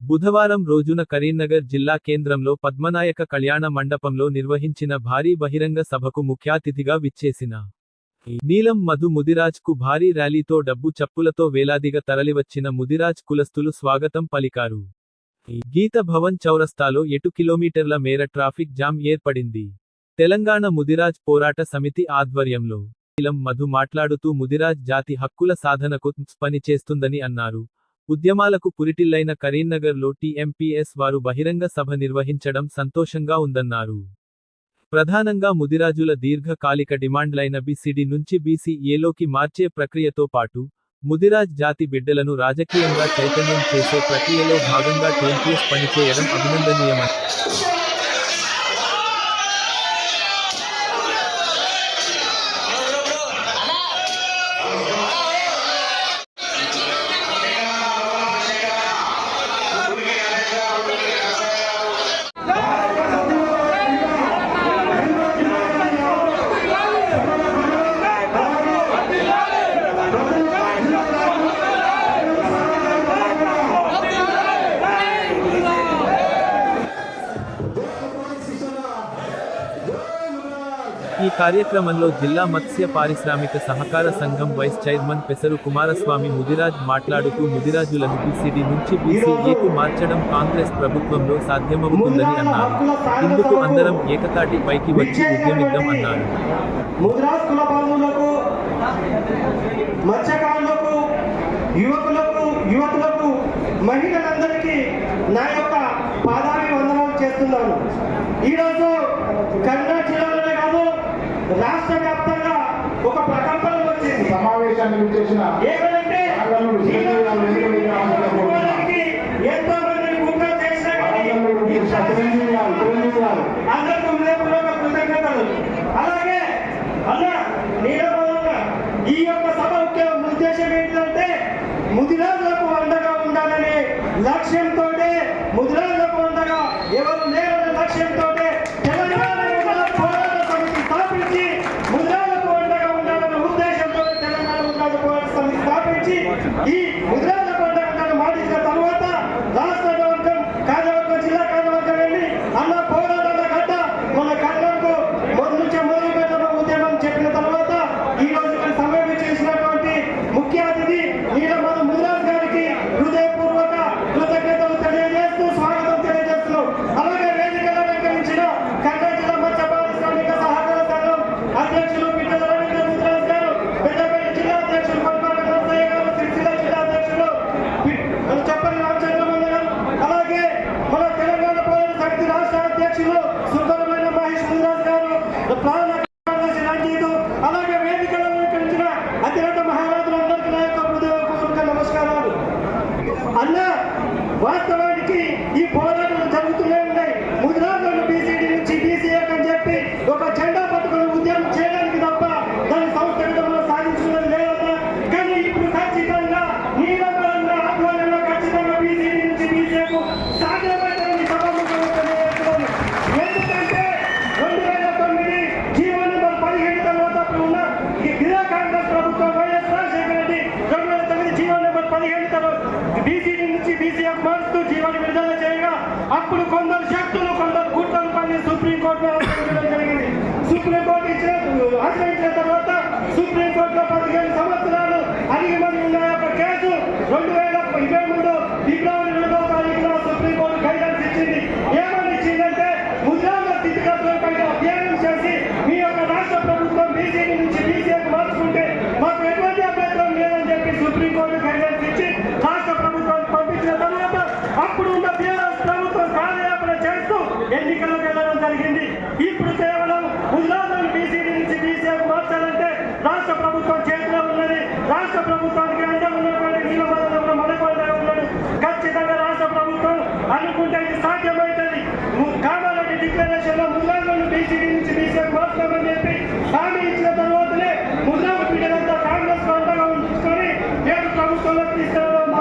బుధవారం రోజున కరీంనగర్ జిల్లా కేంద్రంలో పద్మనాయక కళ్యాణ మండపంలో నిర్వహించిన భారీ బహిరంగ సభకు ముఖ్యాతిథిగా విచ్చేసిన నీలం మధు ముదిరాజ్ కు భారీ ర్యాలీతో డబ్బు చప్పులతో వేలాదిగా తరలివచ్చిన ముదిరాజ్ కులస్తులు స్వాగతం పలికారు. గీత భవన్ చౌరస్తాలో 7 కిలోమీటర్ల మేర ట్రాఫిక్ జామ్ ఏర్పడింది. తెలంగాణ ముదిరాజ్ పోరాట సమితి ఆధ్వర్యంలో నీలం మధు మాట్లాడుతూ ముదిరాజ్ జాతి హక్కుల సాధనకు పని చేస్తుందని అన్నారు. ఉద్యమాలకు పురిటిల్లైన కరీంనగర్లో టీఎంపీఎస్ వారు బహిరంగ సభ నిర్వహించడం సంతోషంగా ఉందన్నారు. ప్రధానంగా ముదిరాజుల దీర్ఘకాలిక డిమాండ్లైన బీసీడీ నుంచి బీసీఏలోకి మార్చే ప్రక్రియతో పాటు ముదిరాజ్ జాతి బిడ్డలను రాజకీయంగా చైతన్యం చేసే ప్రక్రియలో భాగంగా టీఎంపీఎస్ పనిచేయడం అభినందనీయమన్నారు. ఈ కార్యక్రమంలో జిల్లా మత్స్య పారిశ్రామిక సహకార సంఘం వైస్ చైర్మన్ పెసరు కుమారస్వామి ముదిరాజ్ మాట్లాడుతూ ముదిరాజులను బీసీడీ నుంచి బీసీఏకు మార్చడం కాంగ్రెస్ ప్రభుత్వంలో సాధ్యమవుతుందని అన్నారు. ఇందుకు అందరం ఏకతాటి పైకి వచ్చి ఉద్యమిద్దాం అన్నారు. ముదిరాజ్ కుల బాంధవులకు, మత్స్యకారులకు, యువకులకు, మహిళలందరికీ నా యొక్క పాదాభి వందనాలు చేస్తున్నాను. ఈరోజు కరీంనగర్ జిల్లాలోనే కాదు రాష్ట్ర వ్యాప్తంగా ఒక ప్రకంపన వచ్చింది. సమావేశాన్ని చేసిన ఏమంటే ఎంతో మంది గుంటలు చేసిన అందరికీ హృదయపూర్వక కృతజ్ఞతలు. అలాగే అన్న నీలమౌనంగా ఈ యొక్క సభ ముఖ్య ఉద్దేశం ఏంటంటే ముదిరాజులకు అండగా ఉండాలనే లక్ష్యంతో, ముదిరాజులకు అండగా ఎవరు లేరనే లక్ష్యంతో తెలంగాణ పోరాట సమితి స్థాపించి ముదిరాజులకు అండగా ఉండాలనే ఉద్దేశంతో తెలంగాణ ముదిరాజు పోరాట సమితి స్థాపించి ఈ ముదిరాజులకు అండగా ఉండాలని మాటించిన తర్వాత రాష్ట్ర కార్యవర్గం జిల్లా కార్యవర్గం వెళ్ళి అన్న పోరాటాల గడ్డ మన కళ్ళకు నుంచి మొదలు పెట్టడం ఉద్యమం చెప్పిన తర్వాత ఈ రోజు ఇక్కడ సమయం చేసినటువంటి ముఖ్య అతిథి నీలం మధు ముదిరాజ్ గారికి హృదయపూర్వక కృతజ్ఞతలు తెలియజేస్తూ స్వాగతం తెలియజేస్తున్నాం. అలాగే వేదికలో వెంకరించిన కర్నూలు జిల్లా మత్స్య పారిశ్రామిక సహకార సంఘం అధ్యక్షులు పిట్టల రవీంద్ర ముదిరాజ్ గారు, పెద్దపల్లి జిల్లా అధ్యక్షులు పద్మాక నరసయ్య గారు, సిరిసిల్ల జిల్లా అధ్యక్షులు చెప్పని రామచంద్రమన్న గారు, అలాగే మన తెలంగాణ పోరాట సమితి రాష్ట్ర అధ్యక్షులు సుందరమైన మహేష్ ముదిరాజ్ గారు, ప్రాణ రంజిత్, అలాగే వేదికలో వెంకరించిన అతిరథ మహారాజులందరికీ నా యొక్క హృదయపూర్వక నమస్కారాలు. అన్న వాస్తవానికి ఈ పోరాటాలు జరుగుతూనే ఉన్నాయి. ముదిరాజులను బీసీడీ నుంచి బీసీఏకి అని చెప్పి ఒక జెండా పట్టుకుని ఉద్యమం చేయడానికి తప్ప దాని సంస్థ సాధించుకున్నది లేదన్నా. కానీ ఇప్పుడు ఖచ్చితంగా నీలమౌన ఆధ్వర్యంలో ఖచ్చితంగా బీసీడీ నుంచి బీసీఏకు సాధ్యమైందని సభాముఖంగా తెలియజేస్తున్నాను. ఎందుకంటే 2009 జీవో నెంబర్ 17 తర్వాత ఉన్న జిల్లా కాంగ్రెస్ ప్రభుత్వం YS Rajasekhara Reddy 2009 GO number 17 తర్వాత బీసీడీ నుంచి బీసీఏకు మారుస్తూ జీవోని విడుదల చేయగా అప్పుడు కొందరు శక్తులు, కొందరు కూటమి పని సుప్రీంకోర్టులో ఆశ్రయించడం జరిగింది. సుప్రీంకోర్టు ఆశ్రయించిన తర్వాత సుప్రీంకోర్టులో 15 సంవత్సరాలు అడిగి మరి ఉన్న యొక్క కేసు 2023 ఫిబ్రవరి 2వ తారీఖున సుప్రీంకోర్టు గైడెన్స్ ఇచ్చింది. ఏమని ఇచ్చిందంటే ముద్రాల స్థితిగతులపై అధ్యయనం చేసి మీ యొక్క రాష్ట్ర ప్రభుత్వం బీసీడీ నుంచి బీసీఏకు మార్చుకుంటే మాకు ఎటువంటి అభ్యంతరం లేదని చెప్పి సుప్రీంకోర్టు గైడెన్స్ ఇచ్చి రాష్ట్ర ప్రభుత్వానికి పంపించిన తర్వాత అప్పుడు ఉన్న బీఆర్ఎస్ ప్రభుత్వం కాలయాపన చేస్తూ ఎన్నికలకు వెళ్ళడం జరిగింది. ఇప్పుడు కేవలం ముద్రాలను బీసీడీ నుంచి బీసీఏకు మార్చాలంటే రాష్ట్ర ప్రభుత్వం చేతిలో ఉన్నది. రాష్ట్ర ప్రభుత్వానికి అండగా ఉన్నటువంటి నీలమౌన మనకు అండగా ఉన్నది. ఖచ్చితంగా రాష్ట్ర ప్రభుత్వం అనుకుంటే ఇది సాధ్యమవుతుంది. కామారెడ్డి డిక్లరేషన్ లో ముద్రాలను బీసీడీ నుంచి బీసీఏకు మార్చామని చెప్పి హామీ ఇచ్చిన తర్వాతనే ముద్రాల బిడ్డలంతా కాంగ్రెస్ అండగా ఉంచుకొని నేడు ప్రభుత్వంలో తీసుకురావడం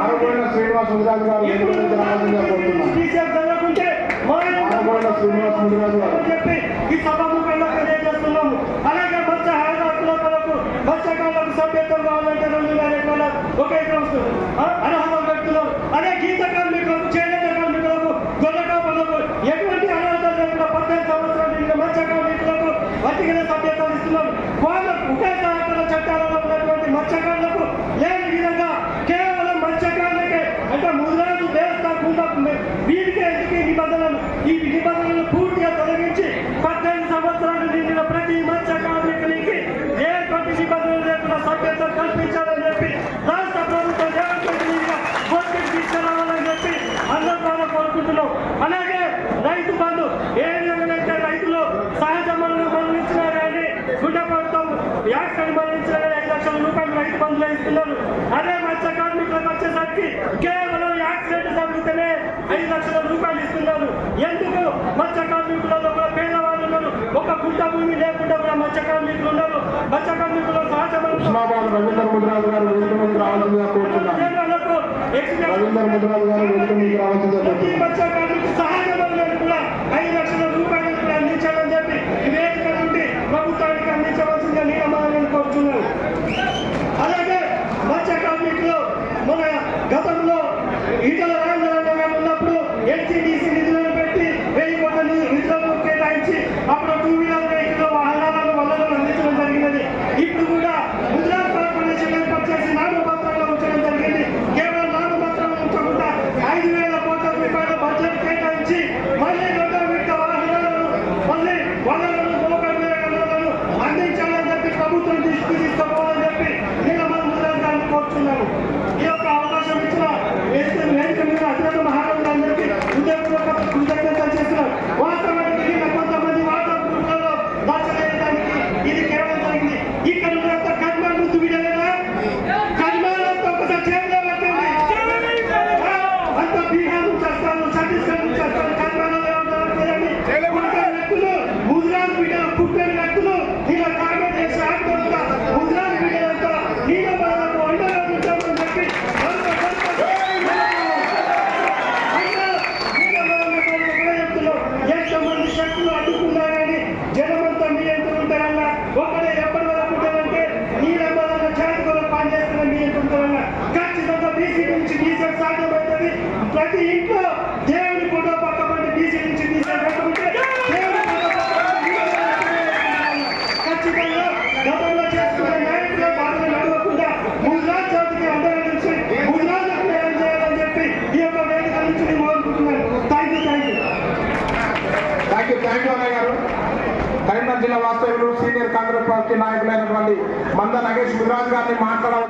చెప్పి ఈ సభాముఖంగా తెలియజేస్తున్నాము. అలాగే మత్స్య మత్స్యకారులకు సభ్యత్వం కావాలంటే 2 1 ఎకరాల ఒక ఎకరం అర్హత వ్యక్తులు, అదే గీత కార్మికులకు చేనేత వటికల సభ్యత్వం ఇస్తున్నాం. వాళ్ళ ఉప సహకార చట్టాలలో ఉన్నటువంటి మత్స్యకారులకు లేని విధంగా కేవలం మత్స్యకారులకే అంటే ముదిరాజు దేవస్థాకుండా వీరికే ఎందుకు నిబంధనలు ఈ నిబంధనలు పూర్తిగా తొలగించి 18 సంవత్సరాలు నిండిన ప్రతి మత్స్య కార్మికునికి ఎటువంటి నిబంధనలు లేకుండా సభ్యత్వం కల్పించాలని చెప్పి రాష్ట్ర ప్రభుత్వం ఒత్తిడి తీసుకురావాలని చెప్పి అందరి ద్వారా కోరుకుంటున్నాం. అలాగే రైతు బంధు ఏ విధంగా రైతులు సహజ మరణించినా కానీ గుడ్డ ప్రభుత్వం యాక్సిడెంట్ మరణించినా కానీ 5 లక్షల రూపాయలు రైతు బంధులు ఇస్తున్నారు. అదే మత్స్య కార్మికులకు వచ్చేసరికి కేవలం యాక్సిడెంట్ జరిగితేనే 5 లక్షల రూపాయలు ఇస్తున్నారు. ఎందుకు మత్స్య కార్మికులలో కూడా పేదవాళ్ళు ఉన్నారు. ఒక గుడ్డ భూమి లేకుండా కూడా మత్స్య కార్మికులు ఉన్నారు. మత్స్య కార్మికులు సహజ రవీంద్ర ముదిరాజు గారు రావాల్సిందిగా కోరుతున్నాను. మత్స్య కార్మికులు సహజ మరణాలు కూడా 5 లక్షల రూపాయలు కూడా అందించాలని చెప్పి వేదిక నుండి ప్రభుత్వానికి అందించవలసిందిగా నియమాలను కోరుతున్నాను. అలాగే మత్స్య కార్మికులు మన గతంలో ఈటల రాజేంద్ర గారు ఉన్నప్పుడు ఎన్సీడీసీ నిధులను పెట్టి 1000 కోట్ల నిధులను కేటాయించి అప్పుడు 2 వీలర్ వెహికల్ వాహనాలను వలలను అందించడం జరిగినది. ఇప్పుడు కూడా గుజరాత్ కార్పొరేషన్ ఏర్పాటు చేసి నామపత్రంలో ఉంచడం జరిగింది. కేవలం నామపత్రంలో ఉంచకుండా 5,000 కోట్ల రూపాయల బడ్జెట్ కేటాయించి మళ్ళీ 2వ విడత వాహనాలను మళ్ళీ వలలను మోకాళ్ళను అందించాలని చెప్పి ప్రభుత్వం దృష్టికి తీసుకోవాలని చెప్పి నేను మన గుజరాత్ గారిని కోరుతున్నాను. ఈ యొక్క అవకాశం ఇచ్చిన వేదిక మీద అత్యంత మహారాజులందరికీ హృదయపూర్వక కృతజ్ఞతలు చేస్తున్నారు. వాస్తవానికి కొంతమంది వాట్సాప్ గ్రూపులలో దాచలేయడానికి ఇది కేవలం జరిగింది. ఇక్కడ ఉన్నంత కర్మాలు ముందు విడలేదా కర్మాలంతా ఒకసారి చేతిలో పట్టింది. అంత బీహార్ నుంచి వస్తాను, ఛత్తీస్గఢ్ నుంచి వస్తాను, కర్మాలు వ్యక్తులు ముదిరాజు బిడ్డలు పుట్టిన వ్యక్తులు ఇలా కామెంట్ చేసి ఆడుకోకుండా ముదిరాజు బిడ్డలంతా నీళ్ళ బాధకు అండగా ఉంటామని చెప్పి ఎంతమంది శక్తులు అడ్డుకున్నారని జనమంతా మీ ఎంత ఉంటారన్నా ఒకడే ఎప్పటి వరకు ఉంటారంటే నీళ్ళ జాతి కొరకు పనిచేస్తున్న మీ ఎంత ఉంటారన్నా ఖచ్చితంగా బీసీ నుంచి బీసీ సాధ్యమవుతుంది. ప్రతి ఇంట్లో దేవుని ఫోటో పక్కపడి బీసీ నుంచి బీసీ పెట్టుకుంటే దేవుని ఖచ్చితంగా గతంలో చేసుకున్న న్యాయంలో బాధలు నడవకుండా ముదిరాజ్ జాతికి అందరూ నుంచి ముదిరాజులకు న్యాయం చేయాలని చెప్పి ఈ యొక్క వేదిక నుంచి నేను కోరుకుంటున్నాను. థ్యాంక్ యూ అన్నయ్య గారు. కరీంనగర్ జిల్లా వాస్తవ్యులు సీనియర్ కాంగ్రెస్ పార్టీ నాయకులైనటువంటి మంద నగేష్ ముదిరాజు గారిని మాట్లాడాలి.